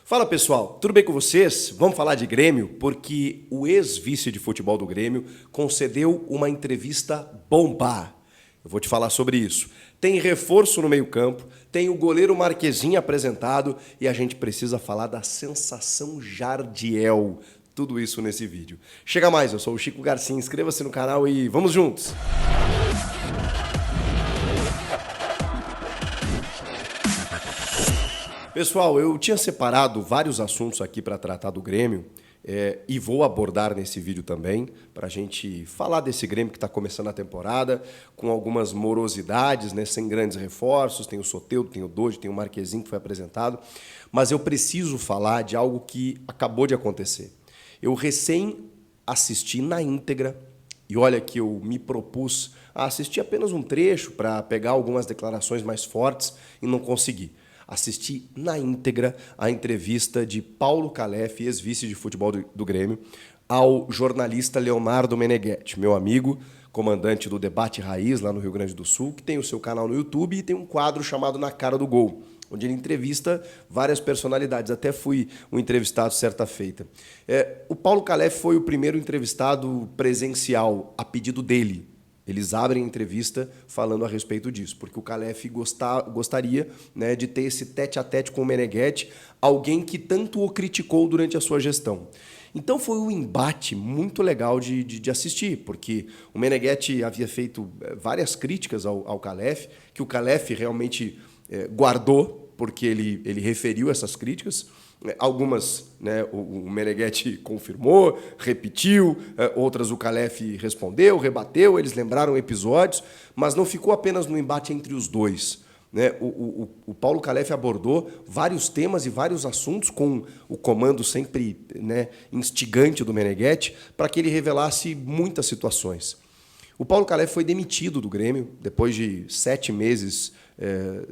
Fala pessoal, tudo bem com vocês? Vamos falar de Grêmio, porque o ex-vice de futebol do Grêmio concedeu uma entrevista bomba. Eu vou te falar sobre isso. Tem reforço no meio-campo, tem o goleiro Marquezinho apresentado e a gente precisa falar da sensação Jardiel. Tudo isso nesse vídeo. Chega mais, eu sou o Chico Garcia, inscreva-se no canal e vamos juntos! Pessoal, eu tinha separado vários assuntos aqui para tratar do Grêmio e vou abordar nesse vídeo também para a gente falar desse Grêmio que está começando a temporada com algumas morosidades, né, sem grandes reforços. Tem o Soteldo, tem o Dodi, tem o Marquezinho que foi apresentado, mas eu preciso falar de algo que acabou de acontecer. Eu recém assisti na íntegra e olha que eu me propus a assistir apenas um trecho para pegar algumas declarações mais fortes e não consegui. Assisti na íntegra a entrevista de Paulo Calef, ex-vice de futebol do Grêmio, ao jornalista Leonardo Meneghetti, meu amigo, comandante do Debate Raiz lá no Rio Grande do Sul, que tem o seu canal no YouTube e tem um quadro chamado Na Cara do Gol, onde ele entrevista várias personalidades. Até fui um entrevistado certa feita. O Paulo Calef foi o primeiro entrevistado presencial a pedido dele. Eles abrem a entrevista falando a respeito disso, porque o Calef gostaria, né, de ter esse tete-a-tete com o Meneghetti, alguém que tanto o criticou durante a sua gestão. Então foi um embate muito legal de assistir, porque o Meneghetti havia feito várias críticas ao Calef, que o Calef realmente guardou, porque ele referiu essas críticas. Algumas, né, o Meneghetti confirmou, repetiu, outras o Calef respondeu, rebateu, eles lembraram episódios, mas não ficou apenas no embate entre os dois. Né? O Paulo Calef abordou vários temas e vários assuntos com o comando sempre, né, instigante do Meneghetti para que ele revelasse muitas situações. O Paulo Calef foi demitido do Grêmio depois de 7 meses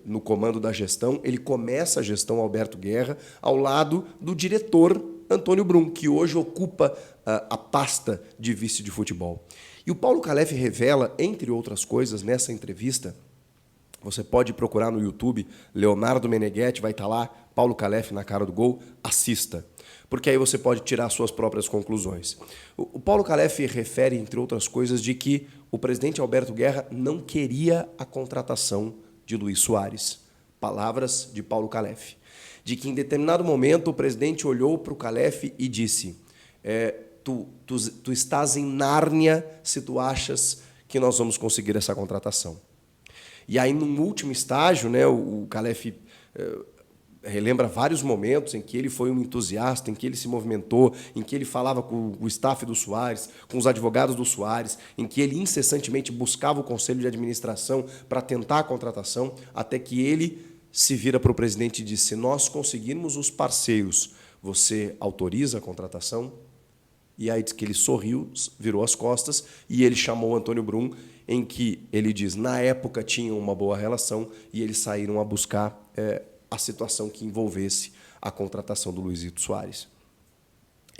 no comando da gestão. Ele começa a gestão Alberto Guerra ao lado do diretor Antônio Brum, que hoje ocupa a pasta de vice de futebol. E o Paulo Calef revela, entre outras coisas, nessa entrevista, você pode procurar no YouTube, Leonardo Meneghetti, vai estar lá, Paulo Calef na Cara do Gol, assista, porque aí você pode tirar suas próprias conclusões. O Paulo Calef refere, entre outras coisas, de que o presidente Alberto Guerra não queria a contratação de Luis Soares. Palavras de Paulo Calef. De que em determinado momento o presidente olhou para o Calef e disse: tu estás em Nárnia se tu achas que nós vamos conseguir essa contratação. E aí, num último estágio, né, o Calef relembra vários momentos em que ele foi um entusiasta, em que ele se movimentou, em que ele falava com o staff do Soares, com os advogados do Soares, em que ele incessantemente buscava o conselho de administração para tentar a contratação, até que ele se vira para o presidente e diz: se nós conseguirmos os parceiros, você autoriza a contratação? E aí diz que ele sorriu, virou as costas e ele chamou o Antônio Brum, em que ele diz, na época tinham uma boa relação e eles saíram a buscar a situação que envolvesse a contratação do Luizito Soares.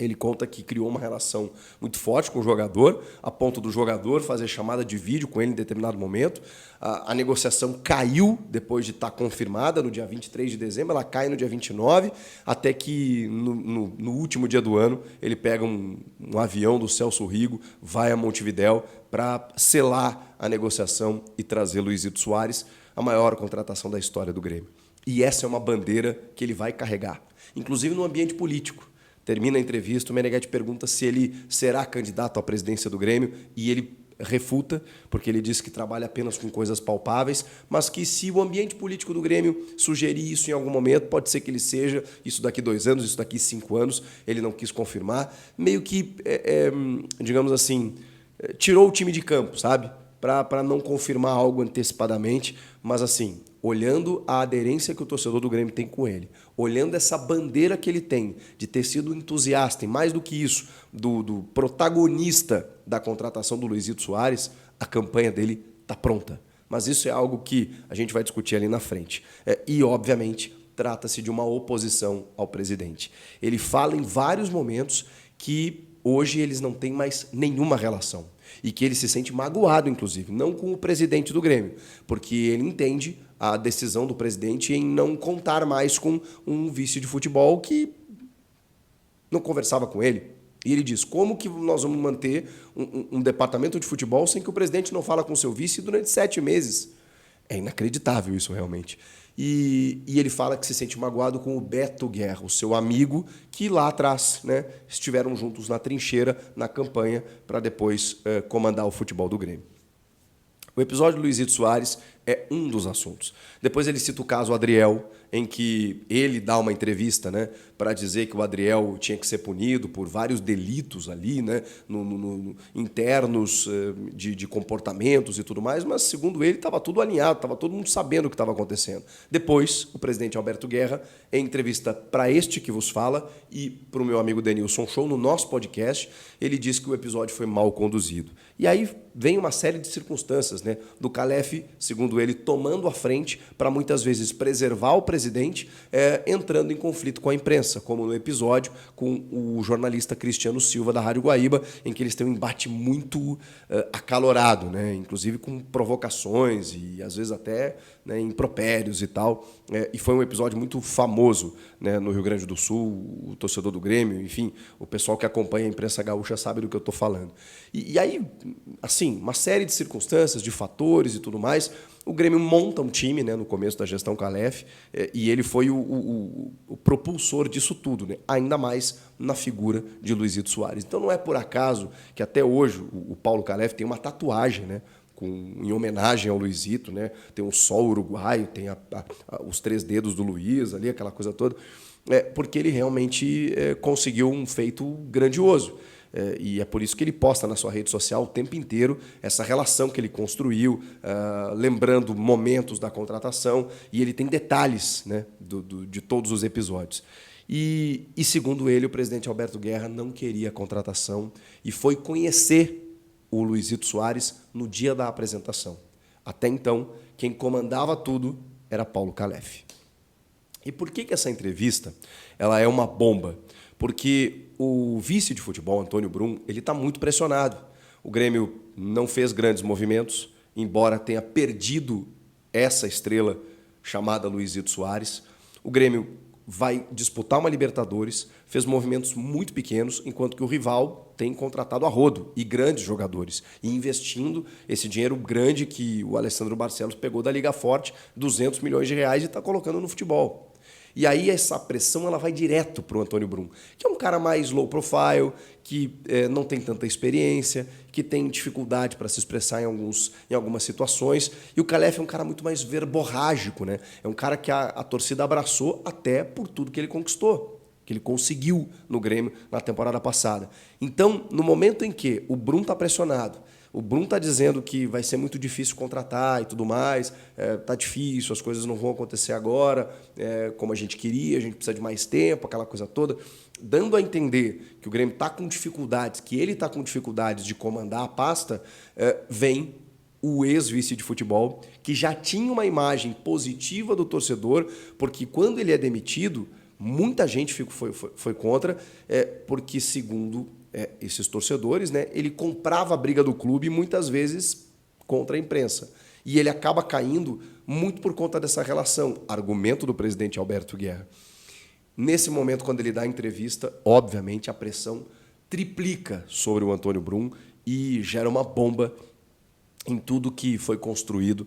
Ele conta que criou uma relação muito forte com o jogador, a ponto do jogador fazer chamada de vídeo com ele em determinado momento. A negociação caiu depois de estar confirmada no dia 23 de dezembro, ela cai no dia 29, até que no último dia do ano ele pega um avião do Celso Rigo, vai a Montevidéu para selar a negociação e trazer Luizito Soares, a maior contratação da história do Grêmio. E essa é uma bandeira que ele vai carregar, inclusive no ambiente político. Termina a entrevista, o Meneghetti pergunta se ele será candidato à presidência do Grêmio e ele refuta, porque ele diz que trabalha apenas com coisas palpáveis, mas que se o ambiente político do Grêmio sugerir isso em algum momento, pode ser que ele seja, isso daqui 2 anos, isso daqui 5 anos, ele não quis confirmar, meio que, digamos assim, tirou o time de campo, sabe? Para não confirmar algo antecipadamente, mas assim, olhando a aderência que o torcedor do Grêmio tem com ele, olhando essa bandeira que ele tem de ter sido entusiasta, e mais do que isso, do protagonista da contratação do Luizito Soares, a campanha dele está pronta. Mas isso é algo que a gente vai discutir ali na frente. E, obviamente, trata-se de uma oposição ao presidente. Ele fala em vários momentos que hoje eles não têm mais nenhuma relação. E que ele se sente magoado, inclusive, não com o presidente do Grêmio, porque ele entende a decisão do presidente em não contar mais com um vice de futebol que não conversava com ele. E ele diz, como que nós vamos manter um departamento de futebol sem que o presidente não fala com o seu vice durante 7 meses? É inacreditável isso, realmente. E ele fala que se sente magoado com o Beto Guerra, o seu amigo, que lá atrás, né, estiveram juntos na trincheira, na campanha, para depois comandar o futebol do Grêmio. O episódio do Luizito Soares é um dos assuntos. Depois ele cita o caso Adriel, em que ele dá uma entrevista, né, para dizer que o Adriel tinha que ser punido por vários delitos ali, né, internos de comportamentos e tudo mais, mas, segundo ele, estava tudo alinhado, estava todo mundo sabendo o que estava acontecendo. Depois, o presidente Alberto Guerra, em entrevista para este que vos fala e para o meu amigo Denilson Show, no nosso podcast, ele diz que o episódio foi mal conduzido. E aí vem uma série de circunstâncias, né, do Calef, segundo ele, tomando a frente para muitas vezes preservar o presidente, entrando em conflito com a imprensa, como no episódio com o jornalista Cristiano Silva, da Rádio Guaíba, em que eles têm um embate muito acalorado, né, inclusive com provocações e às vezes até, né, impropérios e tal. E foi um episódio muito famoso, né, no Rio Grande do Sul, o torcedor do Grêmio, enfim, o pessoal que acompanha a imprensa gaúcha sabe do que eu estou falando. E aí, assim, uma série de circunstâncias, de fatores e tudo mais. O Grêmio monta um time, né, no começo da gestão Calef, e ele foi o propulsor disso tudo, né, ainda mais na figura de Luizito Soares. Então não é por acaso que até hoje o Paulo Calef tem uma tatuagem, né, em homenagem ao Luizito, né, tem um sol uruguaio, tem os 3 dedos do Luiz ali, aquela coisa toda, porque ele realmente conseguiu um feito grandioso. E é por isso que ele posta na sua rede social o tempo inteiro essa relação que ele construiu, lembrando momentos da contratação, e ele tem detalhes, né, de todos os episódios. E, segundo ele, o presidente Alberto Guerra não queria a contratação e foi conhecer o Luizito Soares no dia da apresentação. Até então, quem comandava tudo era Paulo Calef. E por que essa entrevista ela é uma bomba? Porque o vice de futebol, Antônio Brum, ele está muito pressionado. O Grêmio não fez grandes movimentos, embora tenha perdido essa estrela chamada Luizito Soares. O Grêmio vai disputar uma Libertadores, fez movimentos muito pequenos, enquanto que o rival tem contratado a rodo e grandes jogadores, e investindo esse dinheiro grande que o Alessandro Barcelos pegou da Liga Forte, 200 milhões de reais, e está colocando no futebol. E aí essa pressão ela vai direto para o Antônio Brum, que é um cara mais low profile, que não tem tanta experiência, que tem dificuldade para se expressar em algumas situações. E o Calef é um cara muito mais verborrágico, né? É um cara que a torcida abraçou até por tudo que ele conquistou, que ele conseguiu no Grêmio na temporada passada. Então, no momento em que o Brum está pressionado, o Brum está dizendo que vai ser muito difícil contratar e tudo mais, está difícil, as coisas não vão acontecer agora como a gente queria, a gente precisa de mais tempo, aquela coisa toda, dando a entender que o Grêmio está com dificuldades, que ele está com dificuldades de comandar a pasta, vem o ex-vice de futebol, que já tinha uma imagem positiva do torcedor, porque quando ele é demitido, muita gente foi contra, porque, segundo esses torcedores, né, ele comprava a briga do clube muitas vezes contra a imprensa. E ele acaba caindo muito por conta dessa relação, argumento do presidente Alberto Guerra. Nesse momento, quando ele dá a entrevista, obviamente a pressão triplica sobre o Antônio Brum e gera uma bomba em tudo que foi construído,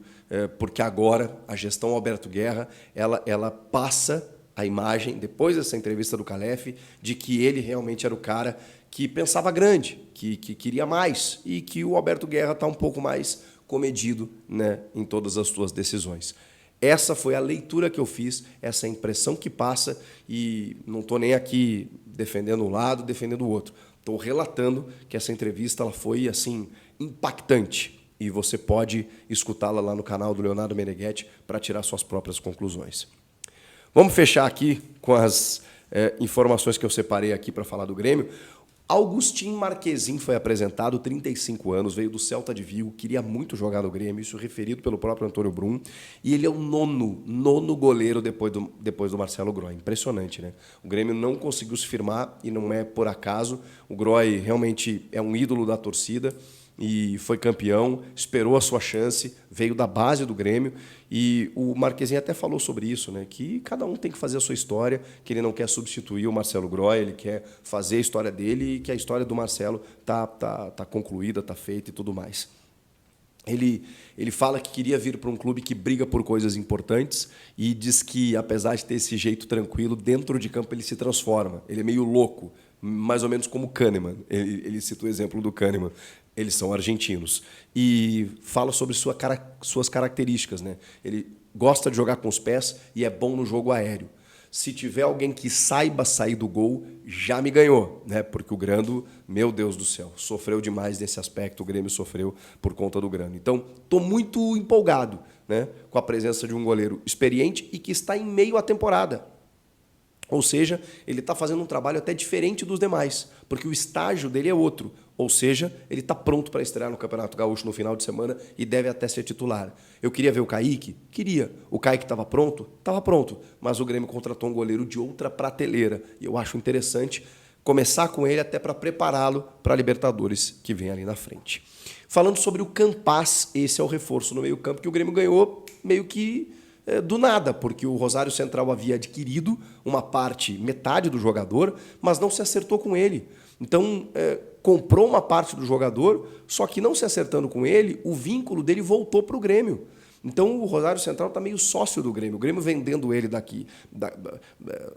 porque agora a gestão Alberto Guerra ela passa a imagem, depois dessa entrevista do Calef, de que ele realmente era o cara que pensava grande, que queria mais, e que o Alberto Guerra está um pouco mais comedido, né, em todas as suas decisões. Essa foi a leitura que eu fiz, essa impressão que passa, e não estou nem aqui defendendo um lado, defendendo o outro. Estou relatando que essa entrevista ela foi assim impactante, e você pode escutá-la lá no canal do Leonardo Meneghetti para tirar suas próprias conclusões. Vamos fechar aqui com as informações que eu separei aqui para falar do Grêmio. Augustin Marquezin foi apresentado, 35 anos, veio do Celta de Vigo, queria muito jogar no Grêmio, isso referido pelo próprio Antônio Brum, e ele é o nono goleiro depois do Marcelo Groy. Impressionante, né? O Grêmio não conseguiu se firmar, e não é por acaso. O Groy realmente é um ídolo da torcida, e foi campeão, esperou a sua chance, veio da base do Grêmio, e o Marquezinho até falou sobre isso, né? Que cada um tem que fazer a sua história, que ele não quer substituir o Marcelo Groy, ele quer fazer a história dele e que a história do Marcelo tá concluída, tá feita e tudo mais. Ele fala que queria vir para um clube que briga por coisas importantes e diz que, apesar de ter esse jeito tranquilo, dentro de campo ele se transforma. Ele é meio louco, mais ou menos como o Kahneman. Ele cita o exemplo do Kahneman. Eles são argentinos. E fala sobre suas características, né? Ele gosta de jogar com os pés e é bom no jogo aéreo. Se tiver alguém que saiba sair do gol, já me ganhou, né? Porque o Grando, meu Deus do céu, sofreu demais nesse aspecto, o Grêmio sofreu por conta do Grando. Então, estou muito empolgado, né, com a presença de um goleiro experiente e que está em meio à temporada. Ou seja, ele está fazendo um trabalho até diferente dos demais, porque o estágio dele é outro. Ou seja, ele está pronto para estrear no Campeonato Gaúcho no final de semana e deve até ser titular. Eu queria ver o Kaique? Queria. O Kaique estava pronto? Estava pronto. Mas o Grêmio contratou um goleiro de outra prateleira. E eu acho interessante começar com ele até para prepará-lo para a Libertadores, que vem ali na frente. Falando sobre o Campaz, esse é o reforço no meio-campo que o Grêmio ganhou meio que do nada, porque o Rosário Central havia adquirido uma parte, metade do jogador, mas não se acertou com ele. Então, comprou uma parte do jogador, só que não se acertando com ele, o vínculo dele voltou para o Grêmio. Então, o Rosário Central está meio sócio do Grêmio. O Grêmio vendendo ele daqui,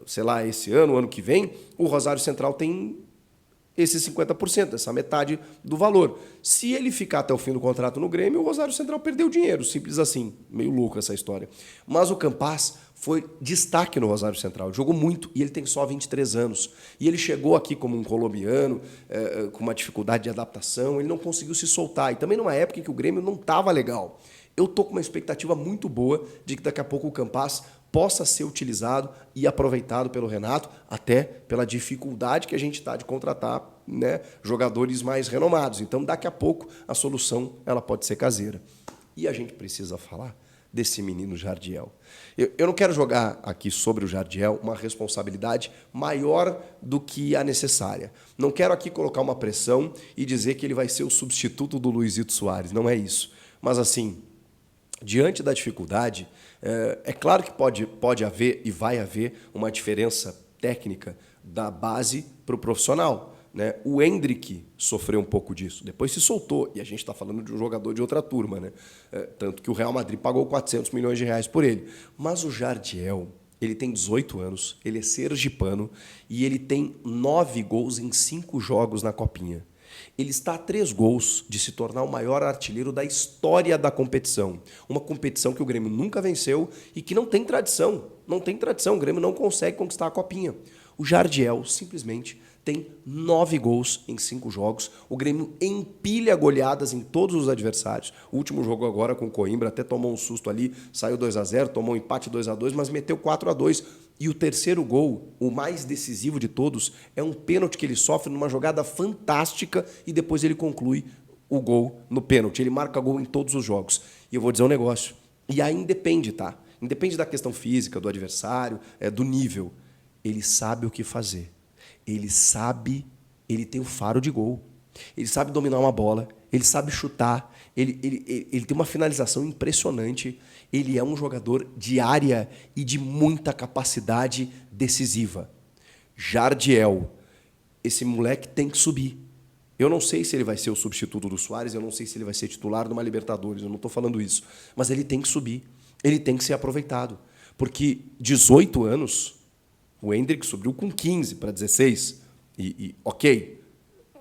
sei lá, esse ano que vem, o Rosário Central tem esses 50%, essa metade do valor. Se ele ficar até o fim do contrato no Grêmio, o Rosário Central perdeu dinheiro, simples assim. Meio louco essa história. Mas o Campaz foi destaque no Rosário Central. Ele jogou muito e ele tem só 23 anos. E ele chegou aqui como um colombiano, com uma dificuldade de adaptação, ele não conseguiu se soltar. E também numa época em que o Grêmio não estava legal. Eu estou com uma expectativa muito boa de que daqui a pouco o Campaz possa ser utilizado e aproveitado pelo Renato, até pela dificuldade que a gente está de contratar, né, jogadores mais renomados. Então, daqui a pouco, a solução ela pode ser caseira. E a gente precisa falar desse menino Jardiel. Eu não quero jogar aqui sobre o Jardiel uma responsabilidade maior do que a necessária. Não quero aqui colocar uma pressão e dizer que ele vai ser o substituto do Luizito Soares. Não é isso. Mas, assim, diante da dificuldade, é claro que pode haver e vai haver uma diferença técnica da base para o profissional, né? O Endrick sofreu um pouco disso, depois se soltou, e a gente está falando de um jogador de outra turma, né? Tanto que o Real Madrid pagou 400 milhões de reais por ele. Mas o Jardiel, ele tem 18 anos, ele é sergipano e ele tem 9 gols em 5 jogos na Copinha. Ele está a 3 gols de se tornar o maior artilheiro da história da competição. Uma competição que o Grêmio nunca venceu e que não tem tradição. Não tem tradição, o Grêmio não consegue conquistar a Copinha. O Jardiel simplesmente tem 9 gols em 5 jogos. O Grêmio empilha goleadas em todos os adversários. O último jogo agora com o Coimbra até tomou um susto ali, saiu 2-0, tomou um empate 2-2, mas meteu 4-2. E o terceiro gol, o mais decisivo de todos, é um pênalti que ele sofre numa jogada fantástica e depois ele conclui o gol no pênalti. Ele marca gol em todos os jogos. E eu vou dizer um negócio, e aí independe, tá? Independe da questão física, do adversário, do nível. Ele sabe o que fazer. Ele tem um faro de gol. Ele sabe dominar uma bola, ele sabe chutar, ele tem uma finalização impressionante. Ele é um jogador de área e de muita capacidade decisiva. Jardiel, esse moleque tem que subir. Eu não sei se ele vai ser o substituto do Soares, eu não sei se ele vai ser titular numa Libertadores, eu não estou falando isso. Mas ele tem que subir, ele tem que ser aproveitado. Porque 18 anos, o Endrick subiu com 15 para 16. Ok,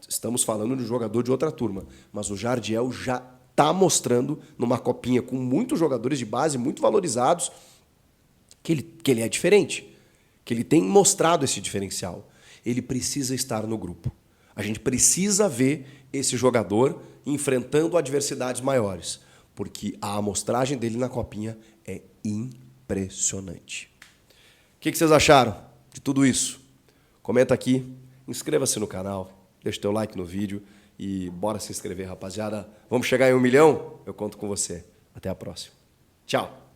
estamos falando de um jogador de outra turma, mas o Jardiel já está mostrando, numa copinha com muitos jogadores de base, muito valorizados, que ele é diferente, que ele tem mostrado esse diferencial. Ele precisa estar no grupo. A gente precisa ver esse jogador enfrentando adversidades maiores, porque a amostragem dele na copinha é impressionante. O que vocês acharam de tudo isso? Comenta aqui, inscreva-se no canal, deixa o teu like no vídeo e bora se inscrever, rapaziada. Vamos chegar em 1 milhão? Eu conto com você. Até a próxima. Tchau.